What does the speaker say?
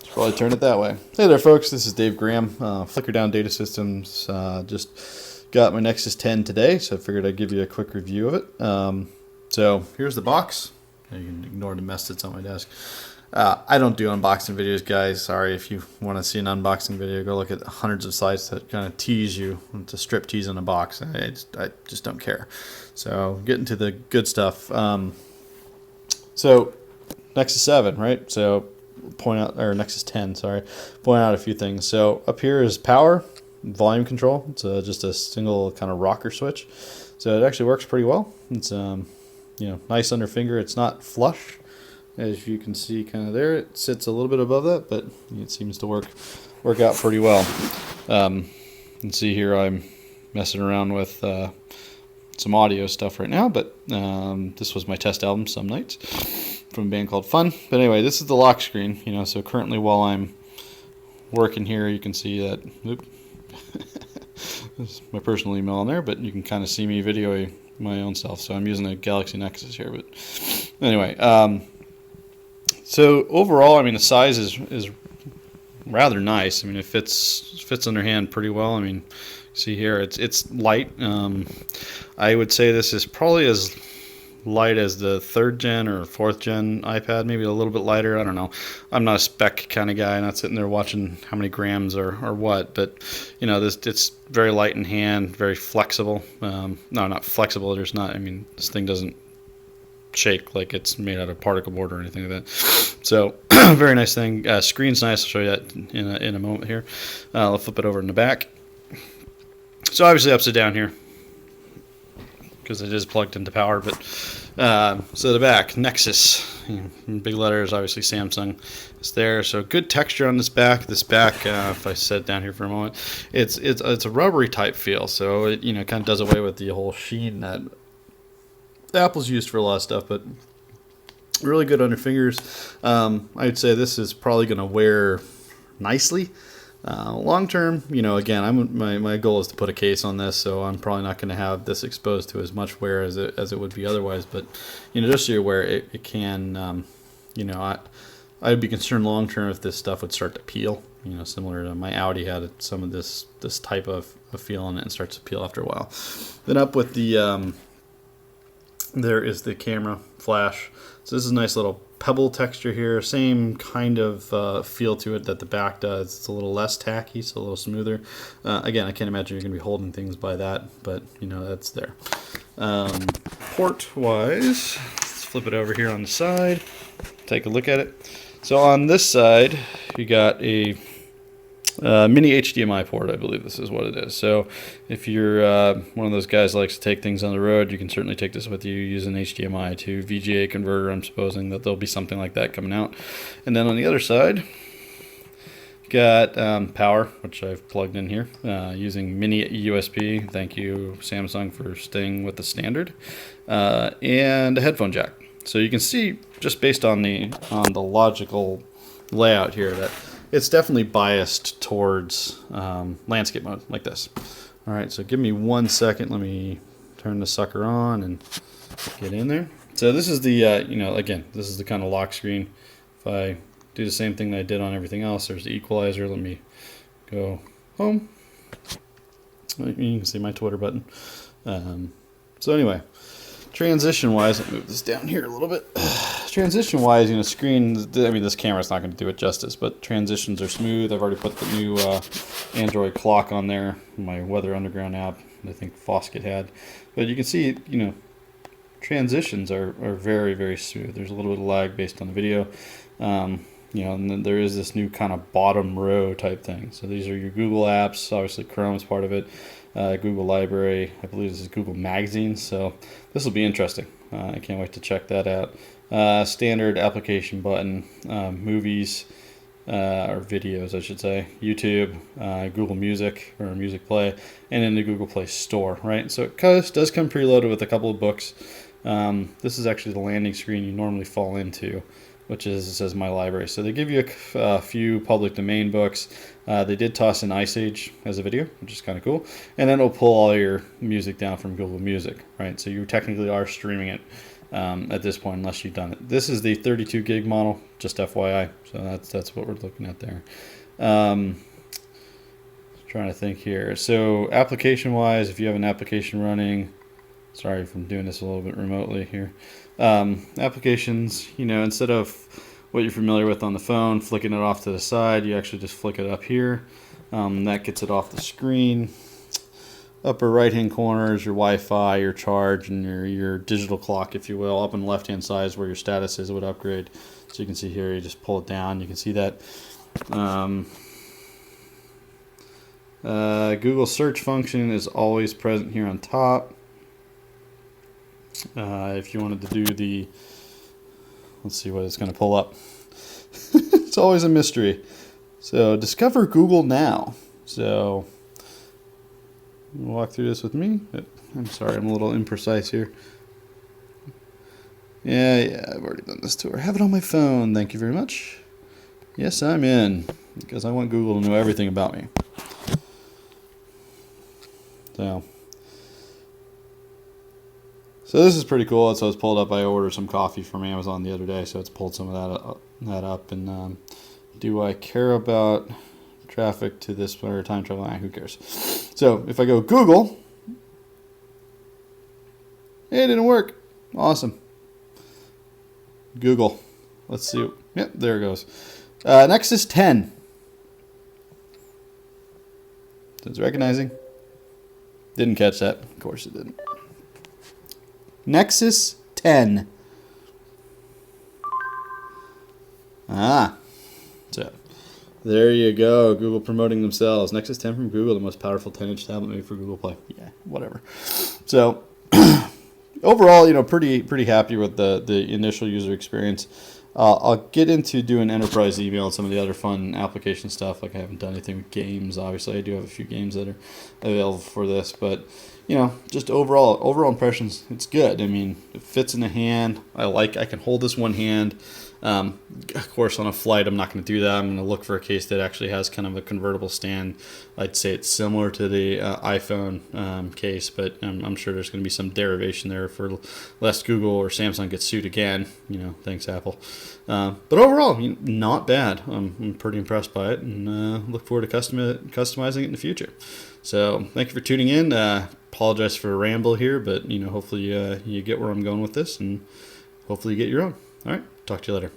Probably turn it that way. Hey there, folks. This is Dave Graham, Flicker Down Data Systems. Just got my Nexus 10 today, so I figured I'd give you a quick review of it. So here's the box. You can ignore the mess that's on my desk. I don't do unboxing videos, guys. Sorry. If you want to see an unboxing video, go look at hundreds of sites that kind of tease you. It's a strip tease in a box. I just don't care. So getting to the good stuff. So Nexus 7, right? So point out, or Nexus 10, sorry, point out a few things. So up here is power, volume control. It's just a single kind of rocker switch. So it actually works pretty well. It's nice under finger. It's not flush, as you can see kind of there. It sits a little bit above that, but it seems to work out pretty well. You can see here I'm messing around with some audio stuff right now, but this was my test album some nights from a band called Fun. But anyway, this is the lock screen, so currently while I'm working here, you can see that, this is my personal email on there, but you can kind of see me videoing my own self. So I'm using a Galaxy Nexus here, but anyway, so overall, I mean, the size is rather nice. I mean, it fits under hand pretty well. I mean, see here, it's light. I would say this is probably as light as the 3rd gen or 4th gen iPad, maybe a little bit lighter. I don't know. I'm not a spec kind of guy. I'm not sitting there watching how many grams or what, but it's very light in hand, very flexible. No, not flexible. There's not. I mean, this thing doesn't shake like it's made out of particle board or anything like that. So very nice thing. Screen's nice. I'll show you that in a moment here. I'll flip it over in the back. So obviously upside down here, because it is plugged into power, but so the back, Nexus, in big letters, obviously Samsung is there. So good texture on this back. If I set down here for a moment, it's a rubbery type feel. So it kind of does away with the whole sheen that Apple's used for a lot of stuff, but really good under fingers. I'd say this is probably going to wear nicely. Long term, again, my goal is to put a case on this, so I'm probably not going to have this exposed to as much wear as it would be otherwise. But just so you're aware, it can, I'd be concerned long term if this stuff would start to peel. Similar to my Audi had some of this type of feel on it and starts to peel after a while. Then up with the there is the camera flash. So this is a nice little pebble texture here. Same kind of feel to it that the back does. It's a little less tacky, so a little smoother. Again, I can't imagine you're going to be holding things by that, but that's there. Port-wise, let's flip it over here on the side. Take a look at it. So on this side, you got a mini HDMI port, I believe this is what it is. So if you're one of those guys that likes to take things on the road, you can certainly take this with you using HDMI to VGA converter. I'm supposing that there'll be something like that coming out. And then on the other side, got power, which I've plugged in here using mini USB. Thank you, Samsung, for staying with the standard. And a headphone jack. So you can see just based on the logical layout here that it's definitely biased towards landscape mode like this. All right, so give me 1 second. Let me turn the sucker on and get in there. So this is the, again, this is the kind of lock screen. If I do the same thing that I did on everything else, there's the equalizer. Let me go home. You can see my Twitter button. So anyway, transition-wise, let me move this down here a little bit. Transition-wise, screen, I mean, this camera's not going to do it justice, but transitions are smooth. I've already put the new Android clock on there, my Weather Underground app, I think Foskett had. But you can see, transitions are very, very smooth. There's a little bit of lag based on the video. And then there is this new kind of bottom row type thing. So these are your Google apps. Obviously, Chrome is part of it. Google Library. I believe this is Google Magazines. So this will be interesting. I can't wait to check that out. Standard application button, movies, or videos, I should say, YouTube, Google Music or Music Play, and in the Google Play Store, right? So it does come preloaded with a couple of books. This is actually the landing screen you normally fall into, which is, it says My Library. So they give you a few public domain books. They did toss in Ice Age as a video, which is kind of cool. And then it'll pull all your music down from Google Music, right? So you technically are streaming it at this point, unless you've done it. This is the 32 gig model, just FYI. So that's what we're looking at there. Trying to think here. So application-wise, if you have an application running, sorry if I'm doing this a little bit remotely here. Applications, instead of what you're familiar with on the phone, flicking it off to the side, you actually just flick it up here. That gets it off the screen. Upper right-hand corner is your Wi-Fi, your charge, and your digital clock, if you will. Up on the left-hand side is where your status is. It would upgrade. So you can see here, you just pull it down. You can see that. Google search function is always present here on top. If you wanted to do the, let's see what it's going to pull up. It's always a mystery. So discover Google now. So walk through this with me. I'm sorry, I'm a little imprecise here. Yeah, I've already done this tour. I have it on my phone. Thank you very much. Yes, I'm in because I want Google to know everything about me. So this is pretty cool. So it's pulled up. I ordered some coffee from Amazon the other day, so it's pulled some of that up. And do I care about traffic to this or time travel? Who cares? So if I go Google, it didn't work. Awesome. Google. Let's see. Yep, there it goes. Nexus 10. It's recognizing. Didn't catch that. Of course it didn't. Nexus 10. So there you go. Google promoting themselves. Nexus 10 from Google, the most powerful 10-inch tablet made for Google Play. Yeah, whatever. So overall, pretty happy with the initial user experience. I'll get into doing enterprise email and some of the other fun application stuff. Like I haven't done anything with games. Obviously, I do have a few games that are available for this, but just overall impressions. It's good. I mean, it fits in the hand. I can hold this one hand. Of course, on a flight, I'm not going to do that. I'm going to look for a case that actually has kind of a convertible stand. I'd say it's similar to the iPhone case, but I'm sure there's going to be some derivation there for lest Google or Samsung get sued again. Thanks Apple. But overall, not bad. I'm pretty impressed by it, and look forward to customizing it in the future. So thank you for tuning in. Apologize for a ramble here, but hopefully you get where I'm going with this, and hopefully you get your own. All right, talk to you later.